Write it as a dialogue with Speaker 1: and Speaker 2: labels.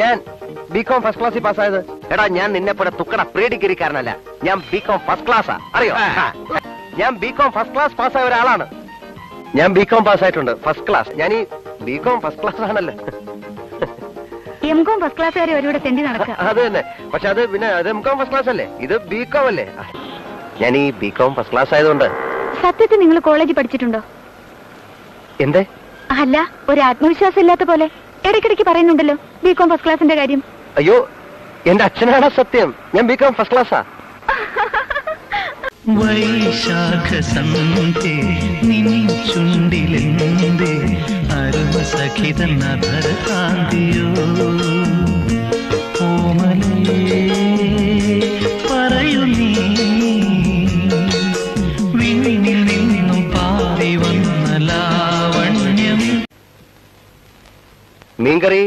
Speaker 1: ഞാൻ BCom first ക്ലാസ്സിൽ പാസ്സായത്. എടാ ഞാൻ നിന്നെ പോലെ തുക്കട പ്രീ ഡിഗ്രിക്കാരനല്ല, ഞാൻ ബികോം ഫസ്റ്റ് ക്ലാസ്സാ, അറിയോ? ഞാൻ ബികോം ഫസ്റ്റ് ക്ലാസ് പാസ്സായ ഒരാളാണ്. ഞാൻ ബികോം പാസ്സായിട്ടുണ്ട് ഫസ്റ്റ് ക്ലാസ്. ഞാൻ ഈ ബികോം ഫസ്റ്റ് ക്ലാസ് ആണല്ലോ.
Speaker 2: എംകോം ഫസ്റ്റ് ക്ലാസ് വരെ ഒരുവിടെ തെണ്ടി നടക്കുക.
Speaker 1: അത് തന്നെ, പക്ഷെ അത് പിന്നെ അത് എംകോം ഫസ്റ്റ് ക്ലാസ് അല്ലേ, ഇത് ബികോം അല്ലേ. ഞാൻ ഈ ബികോം ഫസ്റ്റ് ക്ലാസ് ആയതുകൊണ്ട്.
Speaker 2: സത്യത്തിൽ നിങ്ങൾ കോളേജിൽ പഠിച്ചിട്ടുണ്ടോ?
Speaker 1: എന്തേ?
Speaker 2: അല്ല, ഒരു ആത്മവിശ്വാസം ഇല്ലാത്ത പോലെ ഇടയ്ക്കിടയ്ക്ക് പറയുന്നുണ്ടല്ലോ ബികോം ഫസ്റ്റ് ക്ലാസിന്റെ കാര്യം.
Speaker 1: അയ്യോ, എന്റെ അച്ഛനാണ് സത്യം. ഞാൻ ബികോം ഫസ്റ്റ് ക്ലാസ്സാ.
Speaker 3: വൈശാഖസന്ധേ നിൻ ചുണ്ടിലെന്തേ അരുമസഖിതനധരകാന്തിയോ ഓമലേ പറയൂ നീ വിണ്ണിൽ നിന്നും പാറി വന്ന ലാവണ്യം.
Speaker 1: മീൻകറി